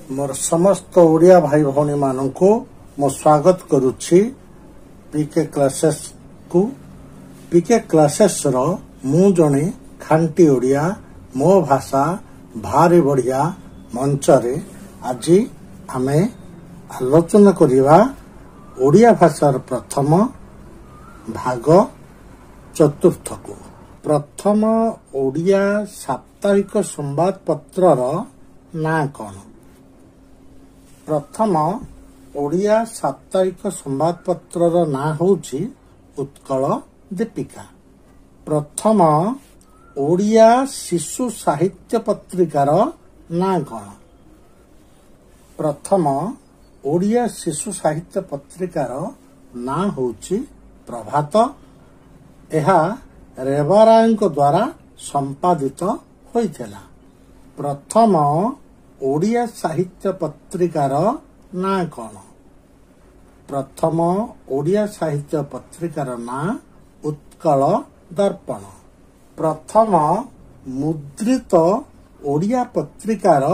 मोर समस्त ओडिया भाई भौणी मानू मो स्वागत करुछि पीके क्लासेस को। पीके क्लासेस रो मु जणे खांटी ओडिया मो भाषा भारी बढ़िया मंच रे आज आमे आलोचना करिवा ओडिया भाषार प्रथम भाग चतुर्थ को। प्रथम ओडिया साप्ताहिक संवाद पत्र ना कौन? प्रथम ओडिया साप्ताहिक संवाद पत्र ना होउछि उत्कल दीपिका। प्रथम ओडिया शिशु साहित्य पत्रिकार ना कौन? प्रथम ओडिया शिशु साहित्य पत्रिकार ना होउछि प्रभात। एहा रेवाराय द्वारा संपादित होइथिला। प्रथम ओडिया साहित्य पत्रिकार ना कौन? प्रथम ओडिया साहित्य पत्रिकार ना उत्कल दर्पण। प्रथम मुद्रित ओडिया पत्रिकार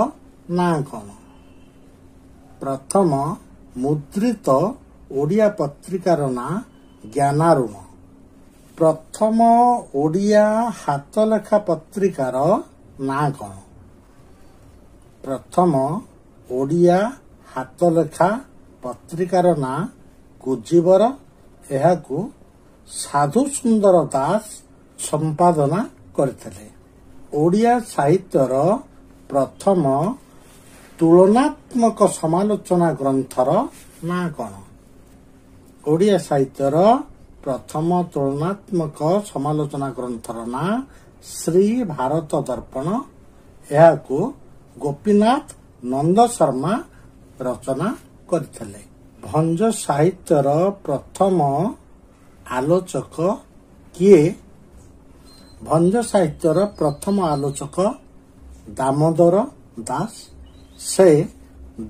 ना कौन? प्रथम मुद्रित ओडिया पत्रिकार ना ज्ञानारुण। प्रथम ओडिया हाथलेखा पत्रिकार ना कौन? प्रथम ओडिया हाथलेखा पत्रिकार ना कुजीवर। एहाकू साधु सुंदर दास संपादना करथिले। ओडिया साहित्यर प्रथम तुलनात्मक समालोचना ग्रंथर ना कौन? ओडिया साहित्यर प्रथम तुलनात्मक समालोचना ग्रंथर ना श्री भारत दर्पण। एहाकू गोपीनाथ नंद शर्मा रचना करथिले। भंज साहित्यर प्रथम आलोचक किए? भंज साहित्यर प्रथम आलोचक दामोदर दास। से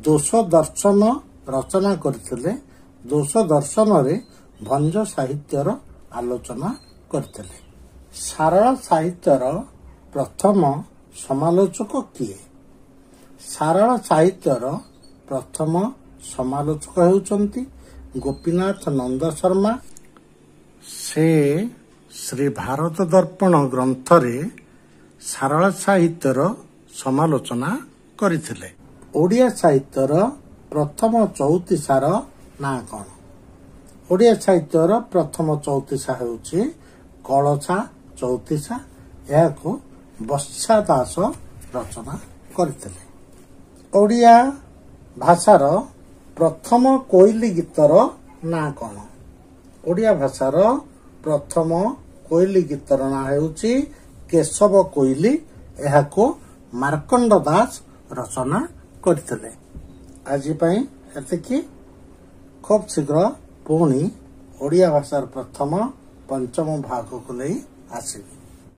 दोष दर्शन रचना करथिले। दोष दर्शन रे भंज साहित्यर आलोचना करथिले। सारला साहित्यर प्रथम समालोचक किए? सारला साहित्यर प्रथम समालोचक हेउचंती गोपीनाथ नंद शर्मा। से श्री भारत दर्पण ग्रंथरे सारला साहित्यर समालोचना करथिले। ओडिया साहित्यर प्रथम चौतीसार ना कौन? ओडिया साहित्यर प्रथम चौतीसा हेउछि कलछा चौतीसा। एहाकू बत्सा दास रचना करथिले। ओडिया भाषार प्रथम कोइली गीतर ना कौन? ओडिया भाषार प्रथम कोइली गीतर ना हेउछि केशव कोइली। एहाकू मार्कंड दास रचना करथिले। आज पई एतिकी। खूब शीघ्र पुणी ओडिया भाषार प्रथम पंचम भाग को नहीं आसिबी।